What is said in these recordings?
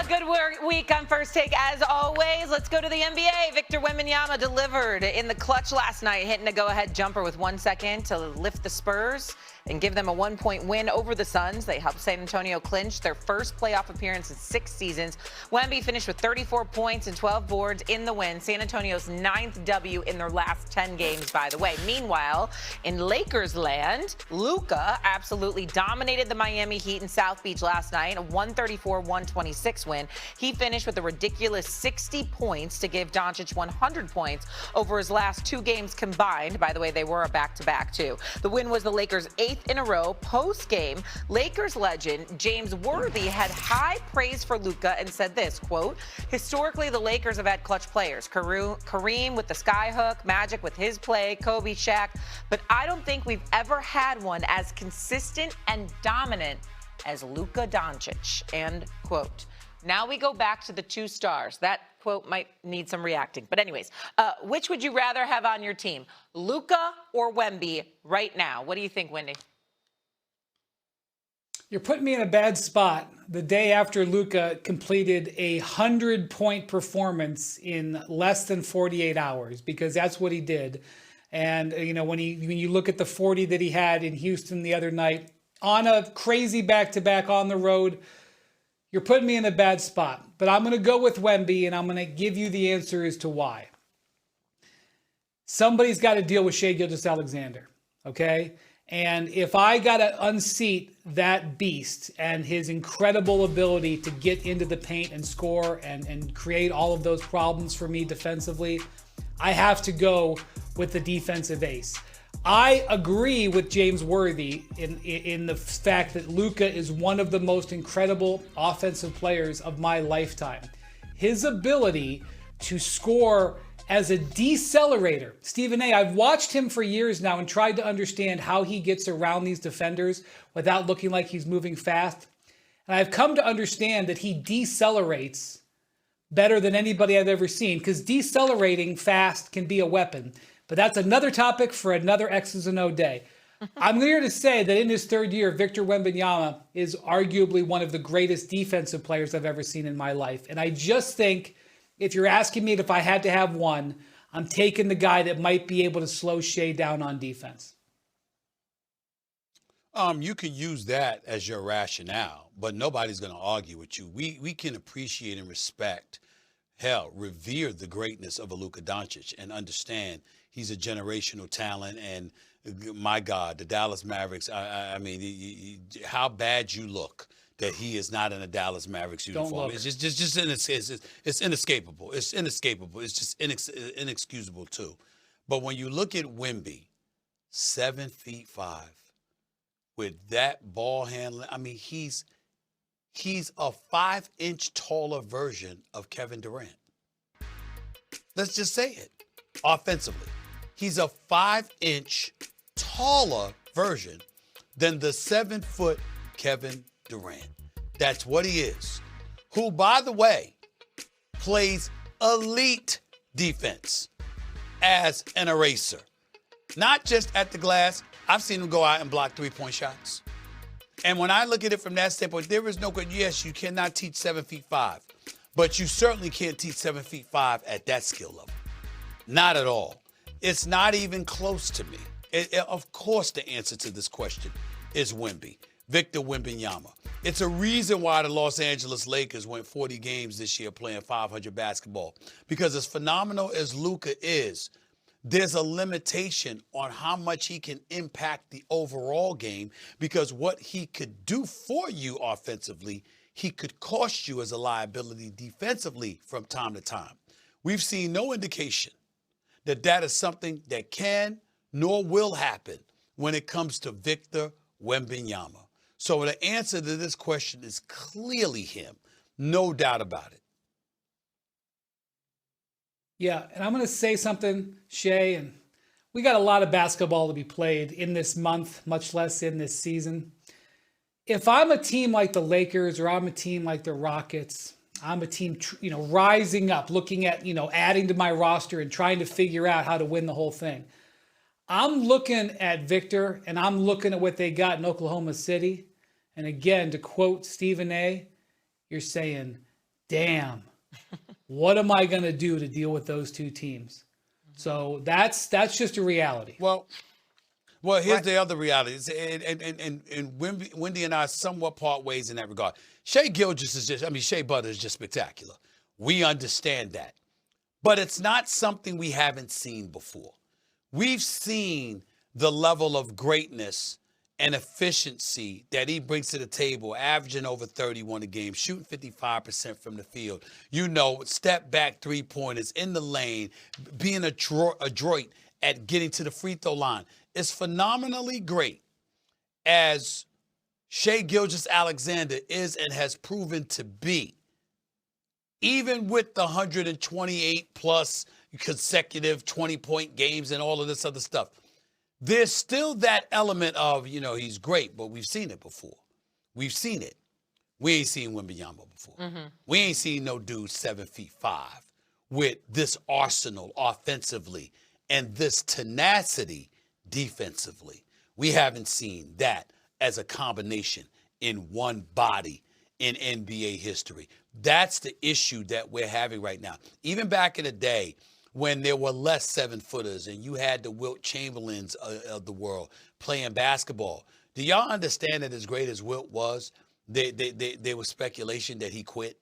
Good week on First Take as always. Let's go to the NBA. Victor Wembanyama delivered in the clutch last night, hitting a go-ahead jumper with 1 second to lift the Spurs and give them a 1-point win over the Suns. They helped San Antonio clinch their first playoff appearance in 6 seasons. Wemby finished with 34 points and 12 boards in the win. San Antonio's 9th W in their last 10 games, by the way. Meanwhile, in Lakers land, Luka absolutely dominated the Miami Heat in South Beach last night, a 134-126 win. He finished with a ridiculous 60 points to give Doncic 100 points over his last 2 games combined. By the way, they were a back-to-back, too. The win was the Lakers' 8th in a row. Post-game, Lakers legend James Worthy had high praise for Luka and said this, quote, historically, the Lakers have had clutch players. Kareem with the skyhook, Magic with his play, Kobe, Shaq, but I don't think we've ever had one as consistent and dominant as Luka Doncic, end quote. Now we go back to the 2 stars. That quote might need some reacting. But anyways, which would you rather have on your team, Luka or Wemby right now? What do you think, Wendy? You're putting me in a bad spot the day after Luka completed a 100-point performance in less than 48 hours, because that's what he did. And, you know, when you look at the 40 that he had in Houston the other night on a crazy back-to-back on the road, you're putting me in a bad spot. But I'm going to go with Wemby, and I'm going to give you the answer as to why. Somebody's got to deal with Shai Gilgeous-Alexander, okay? And if I got to unseat that beast and his incredible ability to get into the paint and score and create all of those problems for me defensively, I have to go with the defensive ace. I agree with James Worthy in the fact that Luka is one of the most incredible offensive players of my lifetime. His ability to score as a decelerator. Stephen A., I've watched him for years now and tried to understand how he gets around these defenders without looking like he's moving fast. And I've come to understand that he decelerates better than anybody I've ever seen, because decelerating fast can be a weapon. But that's another topic for another X's and O day. I'm here to say that in his 3rd year, Victor Wembanyama is arguably one of the greatest defensive players I've ever seen in my life. And I just think, if you're asking me if I had to have one, I'm taking the guy that might be able to slow Shai down on defense. You can use that as your rationale, but nobody's going to argue with you. We can appreciate and respect, revere the greatness of a Luka Doncic and understand he's a generational talent. And my God, the Dallas Mavericks, I mean, how bad you look that he is not in a Dallas Mavericks uniform. It's it's inescapable. It's inescapable. It's just inexcusable too. But when you look at Wemby, 7'5", with that ball handling, I mean, he's a 5-inch taller version of Kevin Durant. Let's just say it. Offensively, he's a 5-inch taller version than the 7-foot Kevin Durant. That's what he is. Who, by the way, plays elite defense as an eraser. Not just at the glass. I've seen him go out and block 3-point shots. And when I look at it from that standpoint, there is no good. Yes, you cannot teach 7'5", but you certainly can't teach 7'5" at that skill level. Not at all. It's not even close to me. Of course, the answer to this question is Wemby, Victor Wembanyama. It's a reason why the Los Angeles Lakers went 40 games this year playing 500 basketball. Because as phenomenal as Luka is, there's a limitation on how much he can impact the overall game, because what he could do for you offensively, he could cost you as a liability defensively from time to time. We've seen no indication that that is something that can nor will happen when it comes to Victor Wembanyama. So the answer to this question is clearly him, no doubt about it. Yeah, and I'm going to say something, Shai, and we got a lot of basketball to be played in this month, much less in this season. If I'm a team like the Lakers or I'm a team like the Rockets, I'm a team, rising up, looking at, adding to my roster and trying to figure out how to win the whole thing. I'm looking at Victor and I'm looking at what they got in Oklahoma City. And again, to quote Stephen A., you're saying, damn, what am I going to do to deal with those two teams? So that's just a reality. Well, here's the other reality. And Wendy and I somewhat part ways in that regard. Shea Gilgeous is Shea Butter is just spectacular. We understand that. But it's not something we haven't seen before. We've seen the level of greatness and efficiency that he brings to the table, averaging over 31 a game, shooting 55% from the field. Step back three-pointers in the lane, being adroit at getting to the free throw line. Is phenomenally great as Shea Gilgeous-Alexander is and has proven to be. Even with the 128-plus consecutive 20-point games and all of this other stuff, there's still that element of, he's great, but we've seen it before. We've seen it. We ain't seen Wembanyama before. Mm-hmm. We ain't seen no dude 7'5" with this arsenal offensively and this tenacity defensively. We haven't seen that as a combination in one body in NBA history. That's the issue that we're having right now. Even back in the day when there were less 7-footers and you had the Wilt Chamberlains of the world playing basketball. Do y'all understand that as great as Wilt was, there was speculation that he quit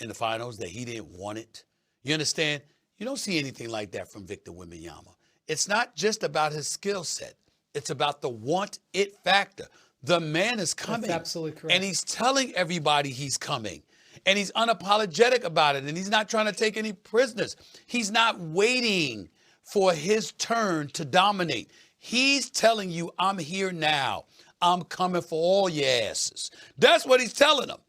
in the finals, that he didn't want it? You understand? You don't see anything like that from Victor Wembanyama. It's not just about his skill set. It's about the want-it factor. The man is coming. That's absolutely correct. And he's telling everybody he's coming. And he's unapologetic about it. And he's not trying to take any prisoners. He's not waiting for his turn to dominate. He's telling you, I'm here now. I'm coming for all your asses. That's what he's telling them.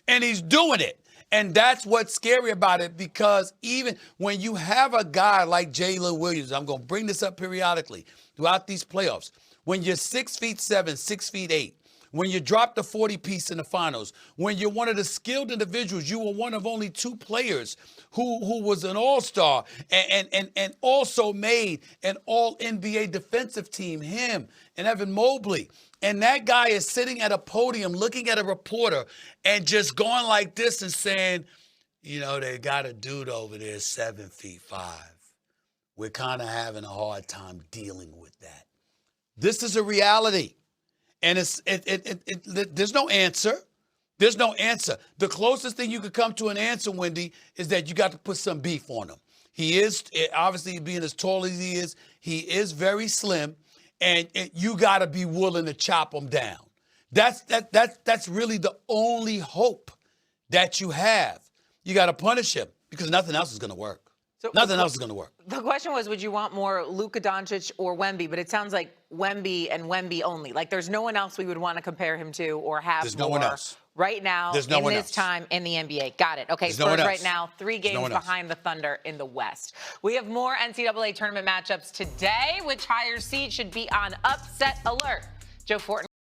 And he's doing it. And that's what's scary about it, because even when you have a guy like Jalen Williams, I'm going to bring this up periodically throughout these playoffs, when you're 6'7", 6'8", when you drop the 40-piece in the finals, when you're one of the skilled individuals, you were one of only two players who was an all-star and also made an all-NBA defensive team, him and Evan Mobley. And that guy is sitting at a podium looking at a reporter and just going like this and saying, they got a dude over there 7'5". We're kind of having a hard time dealing with that. This is a reality. And there's no answer. There's no answer. The closest thing you could come to an answer, Wendy, is that you got to put some beef on him. He is, obviously, being as tall as he is very slim, and you got to be willing to chop him down. That's really the only hope that you have. You got to punish him because nothing else is going to work. So nothing else is going to work. The question was, would you want more Luka Doncic or Wemby? But it sounds like Wemby and Wemby only. Like there's no one else we would want to compare him to or have. There's no one else right now in this time in the NBA. Got it. Okay, Spurs right now 3 games behind the Thunder in the West. We have more NCAA tournament matchups today. Which higher seed should be on upset alert? Joe Fortin.